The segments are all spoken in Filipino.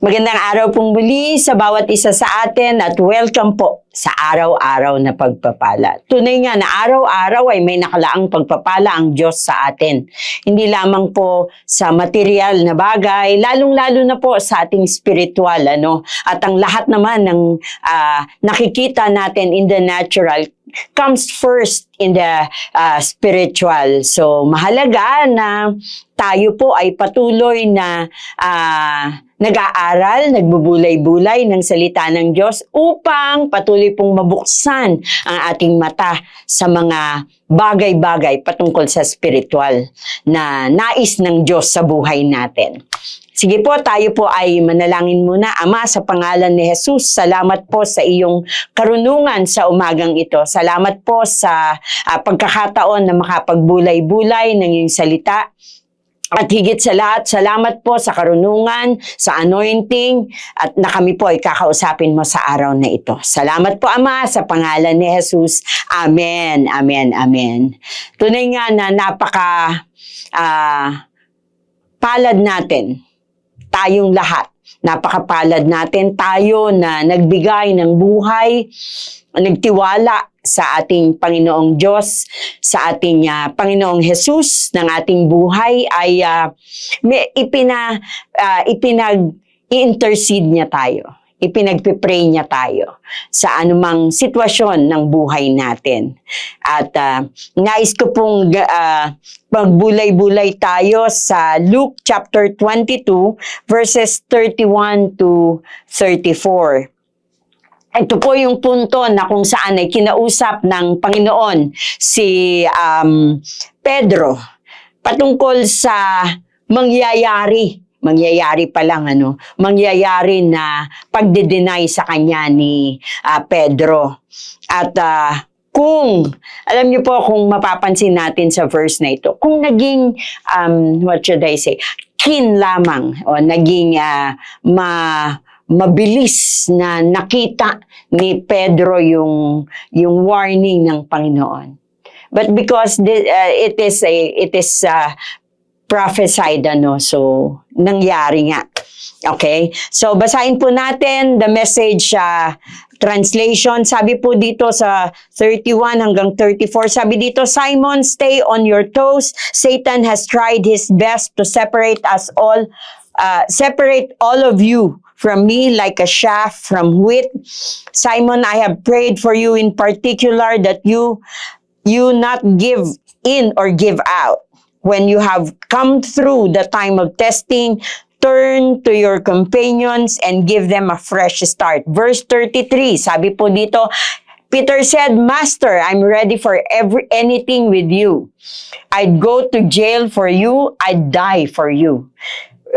Magandang araw pong muli sa bawat isa sa atin at welcome po sa araw-araw na pagpapala. Tunay nga na araw-araw ay may nakalaang pagpapala ang Diyos sa atin. Hindi lamang po sa material na bagay, lalong-lalo na po sa ating spiritual. At ang lahat naman ng nakikita natin in the natural comes first in the spiritual. So, mahalaga na tayo po ay patuloy na nag-aaral, nagbubulay-bulay ng salita ng Diyos upang patuloy pong mabuksan ang ating mata sa mga bagay-bagay patungkol sa spiritual na nais ng Diyos sa buhay natin. Sige po, tayo po ay manalangin muna. Ama, sa pangalan ni Jesus, salamat po sa iyong karunungan sa umagang ito. Salamat po sa pagkakataon na makapagbulay-bulay ng iyong salita. At higit sa lahat, salamat po sa karunungan, sa anointing, at na kami po ay kakausapin mo sa araw na ito. Salamat po, Ama, sa pangalan ni Jesus. Amen, amen, amen. Tunay nga na palad natin, tayong lahat. Napakapalad natin tayo na nagbigay ng buhay, nagtiwala sa ating Panginoong Diyos, sa ating Panginoong Jesus ng ating buhay ay ipinag-intercede niya tayo. Ipinagpipray niya tayo sa anumang sitwasyon ng buhay natin. At nais ko pong magbulay-bulay tayo sa Luke chapter 22 verses 31 to 34. Ito po yung punto na kung saan ay kinausap ng Panginoon si Pedro patungkol sa mangyayari pa lang, mangyayari na pagde-deny sa kanya ni Pedro. At alam niyo po, kung mapapansin natin sa verse na ito, kung naging, keen lamang o naging mabilis na nakita ni Pedro yung warning ng Panginoon. But because it is prophesied, so nangyari nga. Okay? So basahin po natin the Message translation. Sabi po dito sa 31 hanggang 34, sabi dito, Simon, stay on your toes. Satan has tried his best to separate all of you from me like a chaff from wheat. Simon, I have prayed for you in particular that you not give in or give out. When you have come through the time of testing, turn to your companions and give them a fresh start. Verse 33, sabi po dito, Peter said, Master, I'm ready for anything with you. I'd go to jail for you. I'd die for you.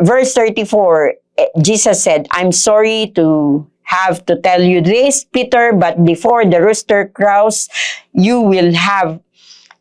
Verse 34, Jesus said, I'm sorry to have to tell you this, Peter, but before the rooster crows, you will have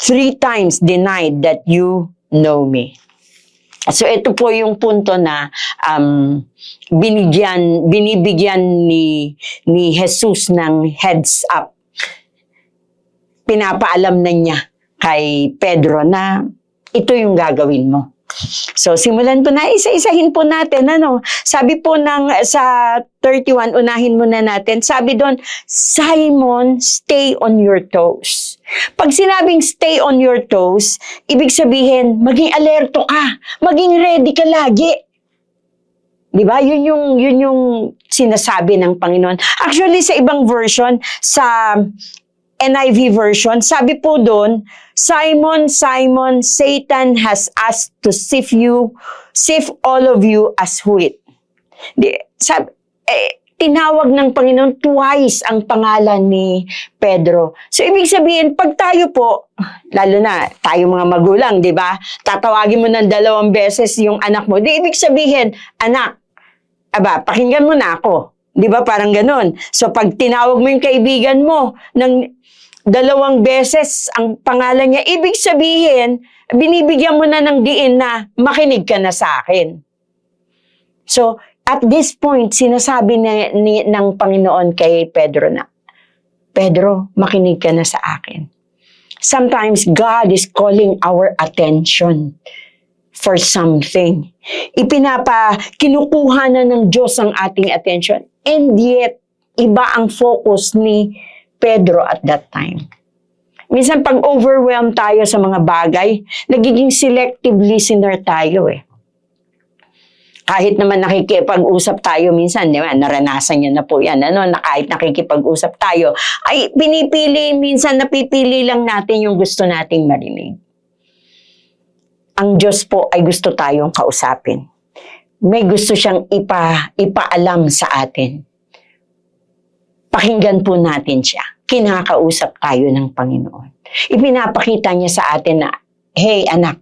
3 times denied that you know me. So ito po yung punto na binibigyan ni Jesus ng heads up. Pinapaalam na niya kay Pedro na ito yung gagawin mo. So, simulan po na, isa-isahin po natin, Sabi po sa 31, unahin muna natin, sabi doon, Simon, stay on your toes. Pag sinabing stay on your toes, ibig sabihin, maging alerto ka, maging ready ka lagi. Diba? Yun yung sinasabi ng Panginoon. Actually, sa ibang version, sa NIV version, sabi po doon, Simon, Simon, Satan has asked to sift all of you as wheat. Tinawag ng Panginoon twice ang pangalan ni Pedro. So, ibig sabihin, pag tayo po, lalo na tayo mga magulang, di ba? Tatawagin mo ng 2 beses yung anak mo. Di ibig sabihin, anak, pakinggan mo na ako. Di ba? Parang ganun. So, pag tinawag mo yung kaibigan mo ng 2 beses ang pangalan niya, ibig sabihin, binibigyan mo na ng diin na makinig ka na sa akin. So, at this point, sinasabi ng Panginoon kay Pedro na, Pedro, makinig ka na sa akin. Sometimes, God is calling our attention for something. Kinukuha na ng Diyos ang ating attention. And yet, iba ang focus ni Pedro at that time. Minsan pag overwhelmed tayo sa mga bagay, nagiging selective listener tayo eh. Kahit naman nakikipag-usap tayo minsan, di ba? Naranasan niyo na po yan. Na kahit nakikipag-usap tayo, ay minsan napipili lang natin yung gusto nating marinig. Ang Diyos po ay gusto tayong kausapin. May gusto siyang ipaalam sa atin. Pakinggan po natin siya. Kinakausap tayo ng Panginoon. Ipinapakita niya sa atin na, hey anak,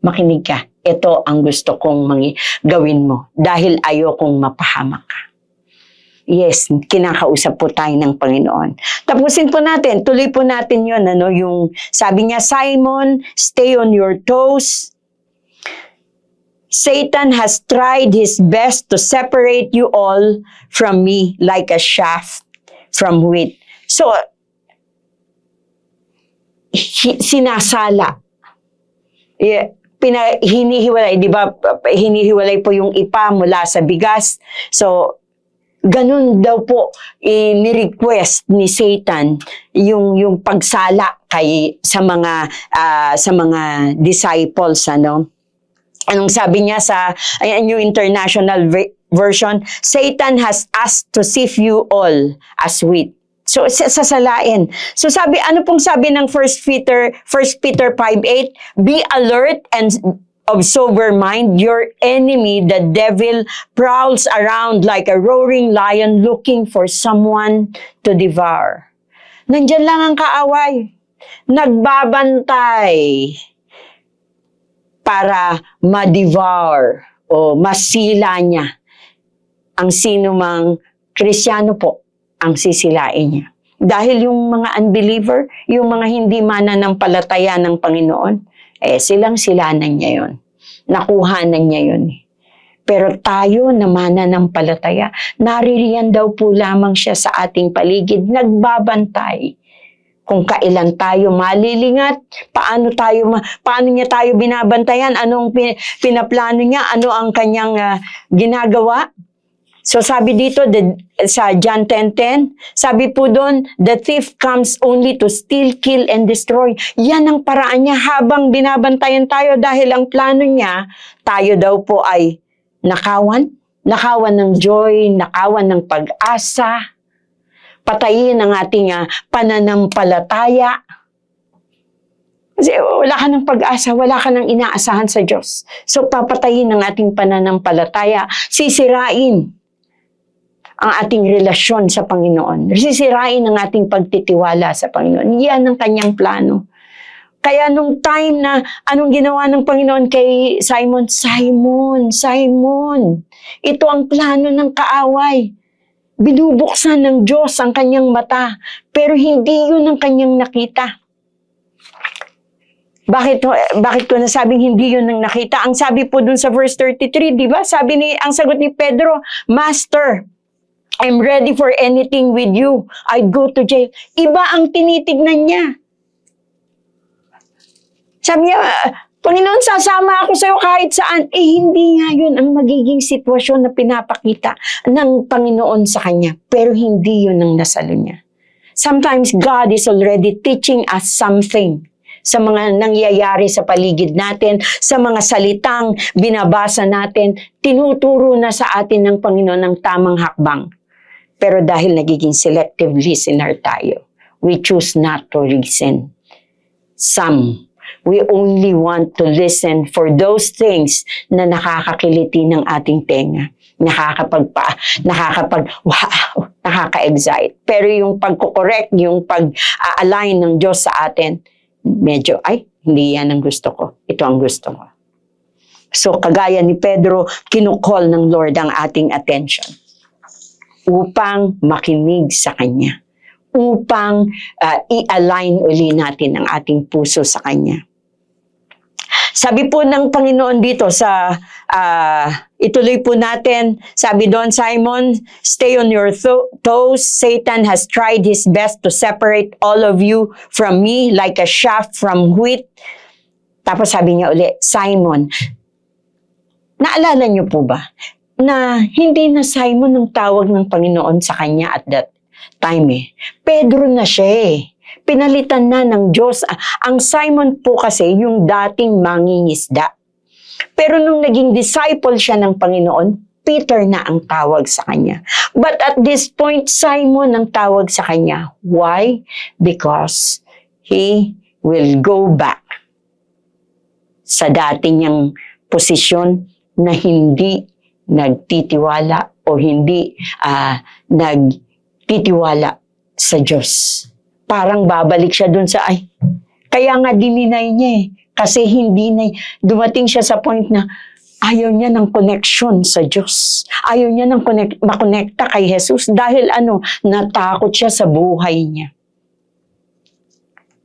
makinig ka. Ito ang gusto kong gawin mo dahil ayokong mapahamak ka. Yes, kinakausap po tayo ng Panginoon. Tapusin po natin, tuloy po natin yun. Yung sabi niya, Simon, stay on your toes. Satan has tried his best to separate you all from me like a chaff from wheat. So, sinasala. Yeah. Hinihiwalay, di ba? Hinihiwalay po yung ipa mula sa bigas. So, ganun daw po ni-request ni Satan yung pagsala sa mga disciples, Anong sabi niya sa New International Version? Satan has asked to sift you all as wheat. So, sasalain. So, ano pong sabi ng 1 Peter 5:8? Be alert and of sober mind. Your enemy, the devil, prowls around like a roaring lion looking for someone to devour. Nandyan lang ang kaaway. Nagbabantay para ma-devour o masila niya ang sinumang Kristiyano po ang sisilain niya. Dahil yung mga unbeliever, yung mga hindi mananampalataya ng Panginoon, silang silanan niya yun. Nakuhanan niya yun. Pero tayo na mananampalataya, naririyan daw po lamang siya sa ating paligid, nagbabantay. Kung kailan tayo malilingat, paano niya tayo binabantayan, anong pinaplano niya, ano ang kanyang ginagawa. So sabi dito sa John 10:10, sabi po doon, the thief comes only to steal, kill, and destroy. Yan ang paraan niya habang binabantayan tayo dahil ang plano niya, tayo daw po ay nakawan ng joy, nakawan ng pag-asa, patayin ang ating pananampalataya. Kasi wala ka ng pag-asa, wala ka ng inaasahan sa Diyos. So papatayin ang ating pananampalataya, sisirain ang ating relasyon sa Panginoon. Sisirain ang ating pagtitiwala sa Panginoon. Yan ang kanyang plano. Kaya nung time na anong ginawa ng Panginoon kay Simon? Simon, ito ang plano ng kaaway. Binubuksan ng Diyos ang kanyang mata, pero hindi yun ang kanyang nakita. Bakit ko nasabing hindi yun ang nakita? Ang sabi po dun sa verse 33, di ba? Ang sagot ni Pedro, Master, I'm ready for anything with you. I'd go to jail. Iba ang tinitignan niya. Sabi niya, Panginoon, sasama ako sa'yo kahit saan. Hindi nga yun ang magiging sitwasyon na pinapakita ng Panginoon sa kanya. Pero hindi yun ang nasalo niya. Sometimes God is already teaching us something sa mga nangyayari sa paligid natin, sa mga salitang binabasa natin, tinuturo na sa atin ng Panginoon ang tamang hakbang. Pero dahil nagiging selective listener tayo, we choose not to listen. We only want to listen for those things na nakakakiliti ng ating tenga. Nakaka-excite. Pero yung pagko-correct, yung pag-align ng Diyos sa atin, medyo, hindi yan ang gusto ko. Ito ang gusto ko. So, kagaya ni Pedro, kinukall ng Lord ang ating attention upang makinig sa Kanya, upang i-align uli natin ang ating puso sa Kanya. Sabi po ng Panginoon dito ituloy po natin, sabi doon, Simon, stay on your toes. Satan has tried his best to separate all of you from me like a chaff from wheat. Tapos sabi niya uli, Simon, Naalala niyo po ba na hindi na Simon ang tawag ng Panginoon sa kanya at that time eh. Pedro na siya eh. Pinalitan na ng Diyos. Ang Simon po kasi yung dating mangingisda. Pero nung naging disciple siya ng Panginoon, Peter na ang tawag sa kanya. But at this point, Simon ang tawag sa kanya. Why? Because he will go back sa dating niyang posisyon na hindi nagtitiwala o hindi nagtitiwala sa Diyos. Parang babalik siya dun sa, kaya nga dininay niya eh. Kasi hindi na, dumating siya sa point na ayaw niya ng connection sa Diyos. Ayaw niya ng makonekta kay Jesus dahil natakot siya sa buhay niya.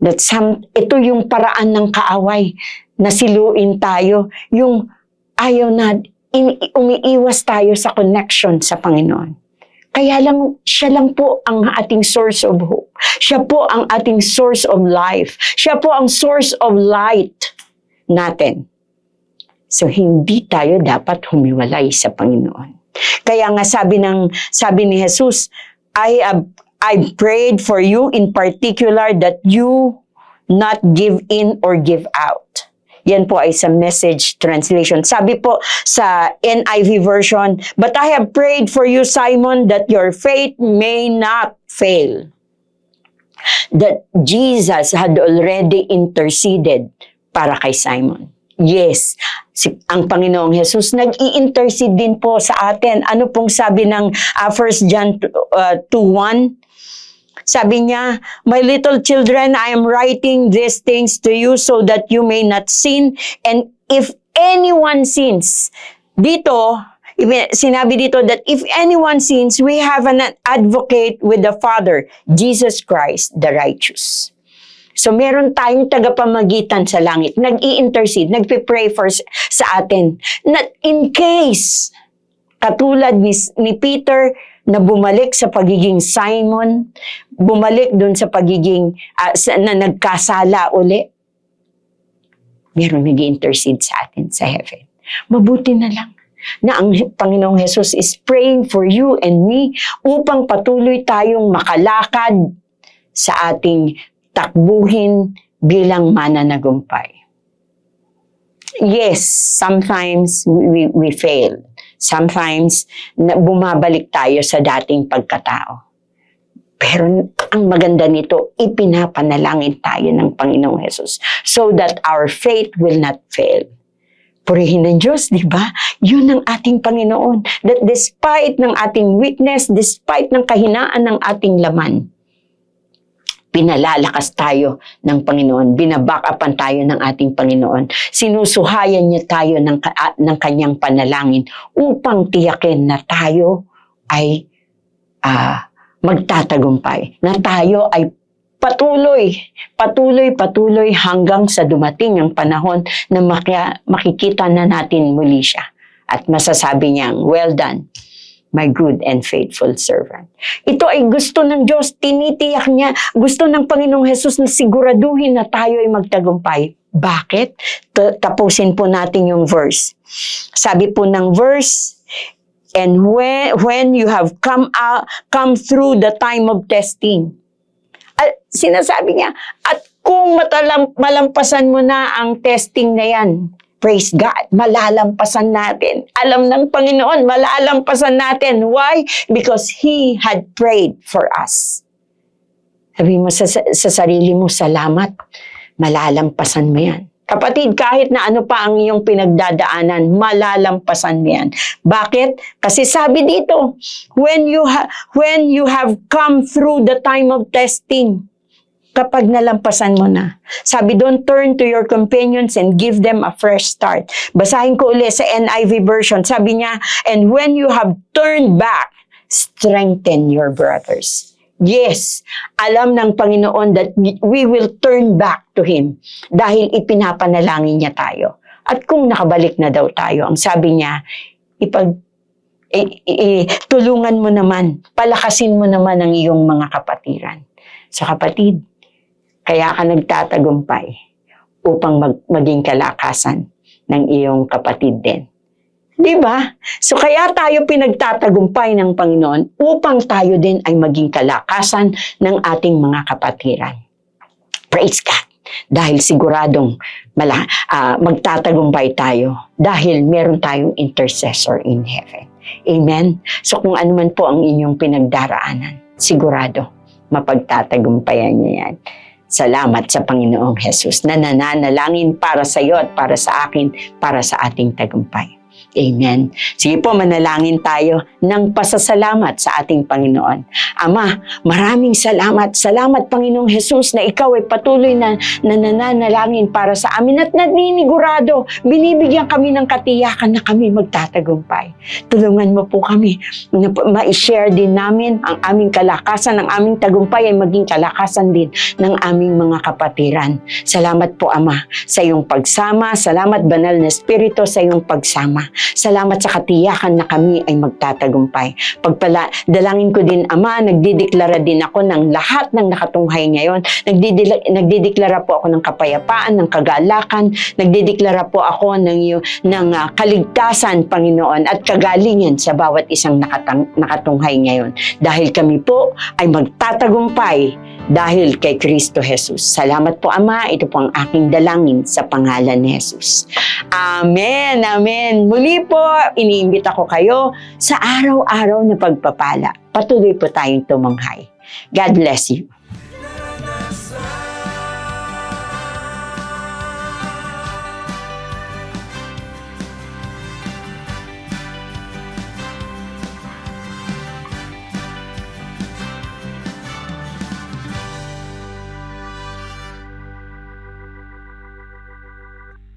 Ito yung paraan ng kaaway na siluin tayo. Yung ayaw na, umiiwas tayo sa connection sa Panginoon. Kaya lang, siya lang po ang ating source of hope. Siya po ang ating source of life. Siya po ang source of light natin. So, hindi tayo dapat humiwalay sa Panginoon. Kaya nga sabi ni Jesus, I prayed for you in particular that you not give in or give out. Yan po ay sa Message translation. Sabi po sa NIV version, but I have prayed for you, Simon, that your faith may not fail. That Jesus had already interceded para kay Simon. Yes, ang Panginoong Jesus nag-i-intercede din po sa atin. Ano pong sabi ng 1 John 2:1? Sabi niya, my little children, I am writing these things to you so that you may not sin. And if anyone sins, sinabi dito that if anyone sins, we have an advocate with the Father, Jesus Christ, the righteous. So meron tayong tagapamagitan sa langit, nag-i-intercede, nagpe-pray sa atin. Not in case, katulad ni Peter, na bumalik sa pagiging Simon, bumalik dun sa pagiging, na nagkasala uli, meron nag-intercede sa atin sa heaven. Mabuti na lang na ang Panginoong Jesus is praying for you and me upang patuloy tayong makalakad sa ating takbuhin bilang mananagumpay. Yes, sometimes we fail. Sometimes, bumabalik tayo sa dating pagkatao. Pero ang maganda nito, ipinapanalangin tayo ng Panginoong Jesus so that our faith will not fail. Purihin ng Diyos, di ba? Yun ang ating Panginoon. That despite ng ating weakness, despite ng kahinaan ng ating laman, pinalalakas tayo ng Panginoon, binaback-upan tayo ng ating Panginoon, sinusuhayan niya tayo ng kanyang panalangin upang tiyakin na tayo ay magtatagumpay, na tayo ay patuloy hanggang sa dumating ang panahon na makikita na natin muli siya. At masasabi niyang, well done, my good and faithful servant. Ito ay gusto ng Diyos, tinitiyak niya, gusto ng Panginoong Jesus na siguraduhin na tayo ay magtagumpay. Bakit? Tapusin po natin yung verse. Sabi po ng verse, and when you have come through the time of testing. Sinasabi niya, at kung malampasan mo na ang testing na yan, praise God, malalampasan natin. Alam ng Panginoon, malalampasan natin. Why? Because He had prayed for us. Sabi mo sa sarili mo, salamat, malalampasan mo yan. Kapatid, kahit na ano pa ang iyong pinagdadaanan, malalampasan mo yan. Bakit? Kasi sabi dito, when you have come through the time of testing, kapag nalampasan mo na. Sabi, don't turn to your companions and give them a fresh start. Basahin ko ulit sa NIV version. Sabi niya, and when you have turned back, strengthen your brothers. Yes, alam ng Panginoon that we will turn back to Him dahil ipinapanalangin niya tayo. At kung nakabalik na daw tayo, ang sabi niya, tulungan mo naman, palakasin mo naman ang iyong mga kapatiran. Sa kapatid, kaya ka nagtatagumpay upang maging kalakasan ng iyong kapatid din. Di ba? So kaya tayo pinagtatagumpay ng Panginoon upang tayo din ay maging kalakasan ng ating mga kapatiran. Praise God. Dahil siguradong magtatagumpay tayo dahil meron tayong intercessor in heaven. Amen? So kung ano man po ang inyong pinagdaraanan, sigurado mapagtatagumpayan niyo yan. Salamat sa Panginoong Jesus na nananalangin para sa iyo at para sa akin, para sa ating tagumpay. Amen. Sige po, manalangin tayo ng pasasalamat sa ating Panginoon. Ama, maraming salamat. Salamat, Panginoong Jesus, na ikaw ay patuloy na nananalangin para sa amin at naninigurado. Binibigyan kami ng katiyakan na kami magtatagumpay. Tulungan mo po kami na ma-share din namin ang aming kalakasan, ang aming tagumpay ay maging kalakasan din ng aming mga kapatiran. Salamat po, Ama, sa iyong pagsama. Salamat, Banal na Espiritu, sa iyong pagsama. Salamat sa katiyakan na kami ay magtatagumpay. Dalangin ko din, Ama, nagdideklara din ako ng lahat ng nakatunghay ngayon. Nagdideklara po ako ng kapayapaan, ng kagalakan. Nagdideklara po ako ng kaligtasan, Panginoon, at kagalingan sa bawat isang nakatunghay ngayon. Dahil kami po ay magtatagumpay dahil kay Kristo Jesus. Salamat po, Ama. Ito po ang aking dalangin sa pangalan ni Jesus. Amen. Amen. Muli po, iniimbita ko kayo sa araw-araw na pagpapala. Patuloy po tayong tumanghay. God bless you.